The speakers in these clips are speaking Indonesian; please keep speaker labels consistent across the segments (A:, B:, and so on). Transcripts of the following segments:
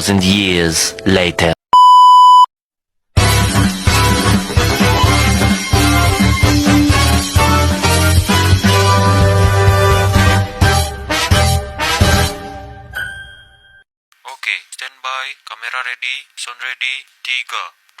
A: 2,000 years later.
B: Oke, standby, kamera ready, sound ready, 3,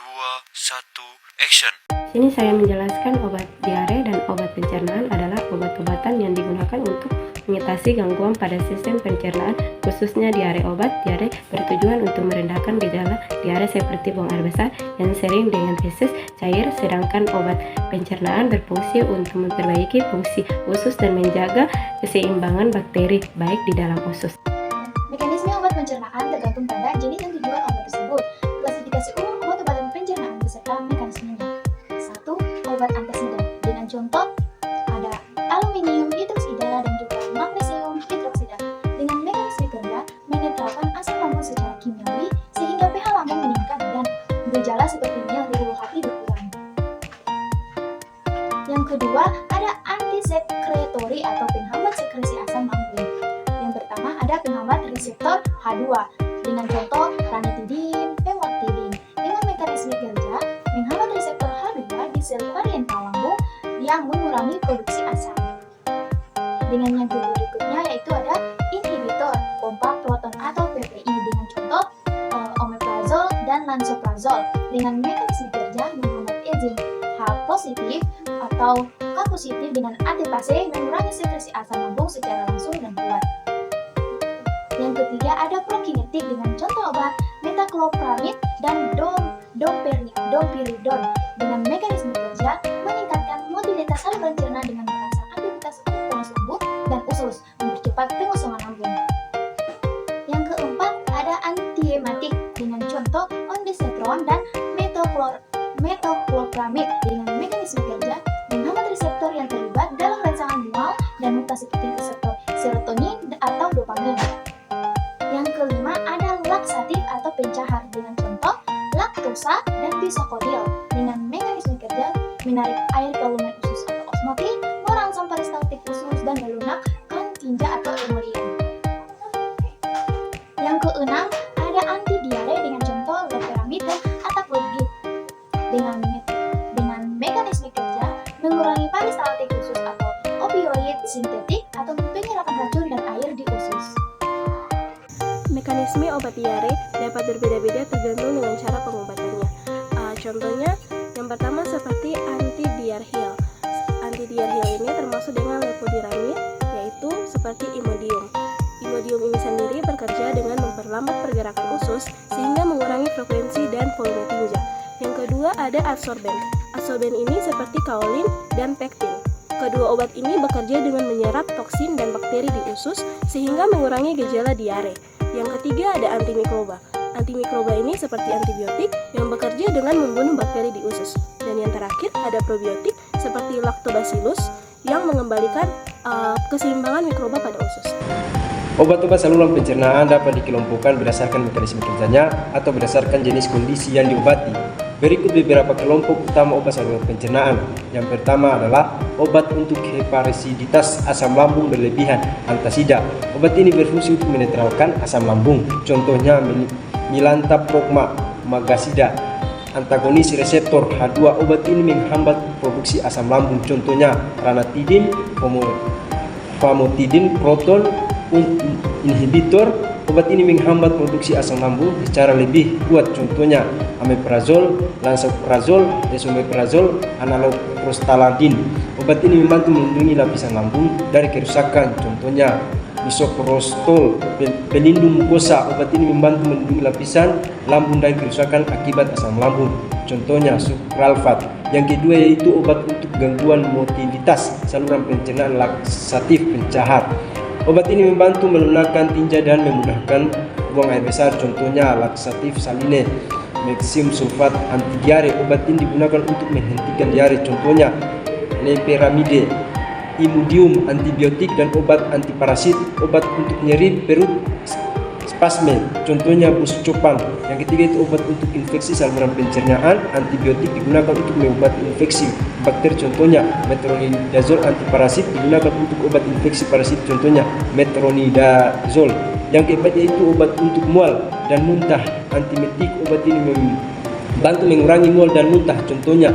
B: 2, 1, action.
C: Sini saya menjelaskan obat diare dan obat pencernaan adalah obat-obatan yang digunakan untuk mengatasi gangguan pada sistem pencernaan, khususnya diare. Obat diare bertujuan untuk merendahkan gejala diare seperti buang air besar yang sering dengan feses cair, sedangkan obat pencernaan berfungsi untuk memperbaiki fungsi usus dan menjaga keseimbangan bakteri baik di dalam usus.
D: Mekanisme obat pencernaan tergantung pada jenis dan tujuan obat tersebut. Klasifikasi umum obat-obatan pencernaan beserta mekanismenya. 1. Obat antasida. Dengan contoh ada aluminium hidroksida dan juga magnesium hidroksida. Dengan mekanisme kerja menetralkan asam lambung secara kimiawi sehingga pH lambung meningkat dan gejala seperti nyeri, ulu hati berkurang. Yang kedua ada antisekretori atau penghambat sekresi asam lambung. Yang pertama ada penghambat reseptor H2 dengan contoh ranitidin, famotidin. Dengan mekanisme kerja menghambat reseptor H2 di sel pariental lambung yang mengurangi produksi asam. Dengan yang berikutnya yaitu ada inhibitor pompa proton atau PPI dengan contoh omeprazol dan lansoprazol. Dengan mekanisme kerja menghambat enzim H positif atau K positif dengan ATPase mengurangi sekresi asam lambung secara langsung dan kuat. Yang ketiga ada prokinetik dengan contoh obat metaclopramid dan domperidone. Dengan mekanisme kerja meningkatkan mobilitas saluran cerna dengan merangsang aktivitas poros lambung dan usus, mempercepat pengosongan lambung. Yang keempat ada antihematik dengan contoh ondansetron dan metoclopramid. Dengan mekanisme kerja menghambat reseptor yang terlibat dalam rangsangan mual dan mutasi seperti reseptor serotonin atau dopamin. Yang kelima ada laksatif atau pencahar dengan contoh laktosa dan bisakodil. Dengan mekanisme kerja menarik air ke lumen usus atau osmotik, merangsang peristaltik usus dan melunakkan tinja atau emolium. Yang keenam ada antidiare dengan contoh loperamid dan atakloprid. Dengan mekanisme kerja mengurangi peristaltik usus atau opioid sintetik atau penyerapan racun dan air di usus.
E: Mekanisme obat diare dapat berbeda-beda tergantung dengan cara pengobatannya. Contohnya, yang pertama seperti antidiarrheal. Antidiarrheal ini termasuk dengan levotiramid, yaitu seperti Imodium. Imodium ini sendiri bekerja dengan memperlambat pergerakan usus sehingga mengurangi frekuensi dan volume tinja. Yang kedua ada adsorben. Adsorben ini seperti kaolin dan pektin. Kedua obat ini bekerja dengan menyerap toksin dan bakteri di usus sehingga mengurangi gejala diare. Yang ketiga ada antimikroba. Antimikroba ini seperti antibiotik yang bekerja dengan membunuh bakteri di usus. Dan yang terakhir ada probiotik seperti lactobacillus yang mengembalikan keseimbangan mikroba pada usus.
F: Obat-obat saluran pencernaan dapat dikelompokkan berdasarkan mekanisme kerjanya atau berdasarkan jenis kondisi yang diobati. Berikut beberapa kelompok utama obat saluran pencernaan. Yang pertama adalah obat untuk heparesiditas asam lambung berlebihan, antasida. Obat ini berfungsi untuk menetralkan asam lambung. Contohnya milantaprogma, magasida. Antagonis reseptor H2. Obat ini menghambat produksi asam lambung. Contohnya ranitidin, famotidin, proton inhibitor. Obat ini menghambat produksi asam lambung secara lebih kuat. Contohnya omeprazol, lansoprazol, esomeprazol, analog prostaglandin. Obat ini membantu melindungi lapisan lambung dari kerusakan. Contohnya misoprostol, pelindung mukosa. Obat ini membantu melindungi lapisan lambung dari kerusakan akibat asam lambung. Contohnya sucralfate. Yang kedua yaitu obat untuk gangguan motilitas saluran pencernaan, laksatif pencahar. Obat ini membantu melunakkan tinja dan memudahkan buang air besar. Contohnya laksatif saline, magnesium sulfat, antidiare. Obat ini digunakan untuk menghentikan diare. Contohnya loperamide, Imodium, antibiotik dan obat antiparasit. Obat untuk nyeri perut, spasme. Contohnya buscopan. Yang ketiga itu obat untuk infeksi saluran pencernaan. Antibiotik digunakan untuk mengobati infeksi bakteri. Contohnya metronidazol, antiparasit digunakan untuk obat infeksi parasit. Contohnya metronidazol. Yang keempat yaitu obat untuk mual dan muntah. Antiemetik, obat ini membantu mengurangi mual dan muntah, contohnya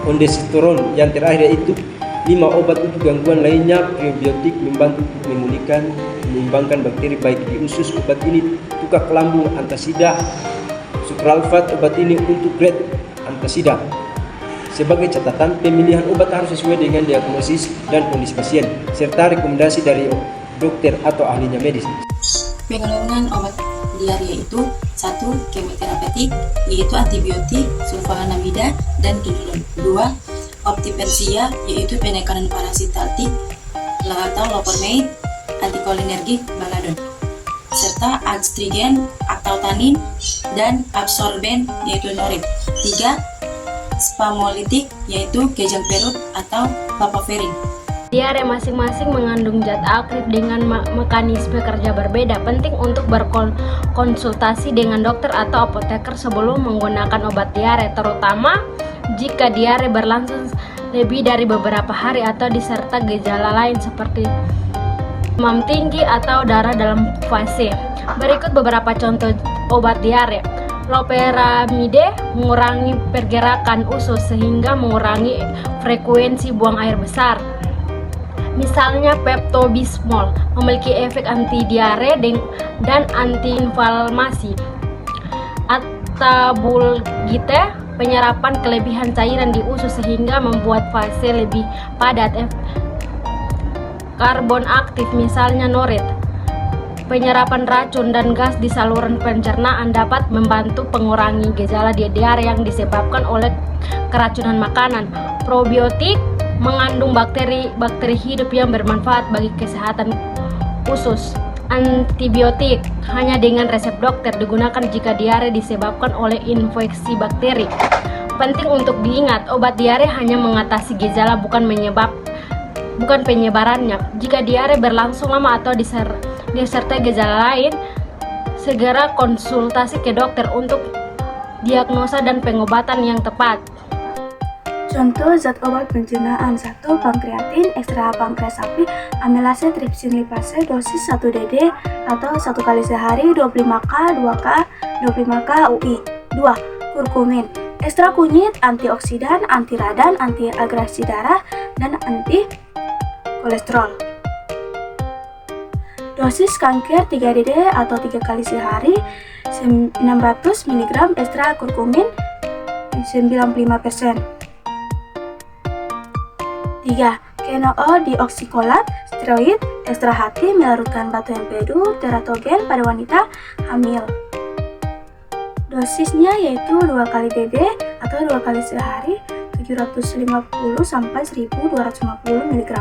F: ondansetron. Yang terakhir yaitu 5 obat untuk gangguan lainnya. Prebiotik membantu memulihkan, menyeimbangkan bakteri baik di usus. Obat ini tukak lambung, antasida. Supralfat, obat ini untuk GERD, antasida. Sebagai catatan, pemilihan obat harus sesuai dengan diagnosis dan kondisi pasien, serta rekomendasi dari dokter atau ahlinya medis.
G: Pengelongan obat diare itu 1. Kemoterapeutik, yaitu antibiotik, sulfahanamida, dan kinolon. 2. Optipensia, yaitu penekanan parasitatik atau loperamide, antikolinergik, baladon, serta astringen, aktautanin, dan absorben, yaitu norin. 3. Spamolitik, yaitu kejang perut atau papaverin.
H: Diare masing-masing mengandung zat aktif dengan mekanisme kerja berbeda. Penting untuk berkonsultasi dengan dokter atau apoteker sebelum menggunakan obat diare, terutama jika diare berlangsung lebih dari beberapa hari atau disertai gejala lain seperti demam tinggi atau darah dalam fase. Berikut beberapa contoh obat diare. Loperamide mengurangi pergerakan usus sehingga mengurangi frekuensi buang air besar. Misalnya Pepto-Bismol memiliki efek anti diare dan antiinflamasi. Atabulgite penyerapan kelebihan cairan di usus sehingga membuat fase lebih padat. Karbon aktif misalnya noret. Penyerapan racun dan gas di saluran pencernaan dapat membantu mengurangi gejala diare yang disebabkan oleh keracunan makanan. Probiotik mengandung bakteri hidup yang bermanfaat bagi kesehatan usus. Antibiotik hanya dengan resep dokter digunakan jika diare disebabkan oleh infeksi bakteri. Penting untuk diingat, obat diare hanya mengatasi gejala bukan penyebarannya. Jika diare berlangsung lama atau disertai gejala lain, segera konsultasi ke dokter untuk diagnosa dan pengobatan yang tepat.
I: Contoh zat obat pencernaan: 1. Pankreatin, ekstra pankreas sapi, amilase, tripsin, lipase, dosis 1 dd atau 1 kali sehari, 25k, 2k, 25k UI. 2. Kurkumin, ekstra kunyit, antioksidan, anti radang, anti agresi darah, dan anti kolesterol. Dosis kanker 3 dd atau 3 kali sehari, 600 mg ekstra kurkumin 95%. 3. Kenoo dioksikolat, steroid, ekstra hati, melarutkan batu empedu, teratogen pada wanita hamil. Dosisnya yaitu 2 kali dd atau 2 kali sehari, 750 sampai 1250 mg.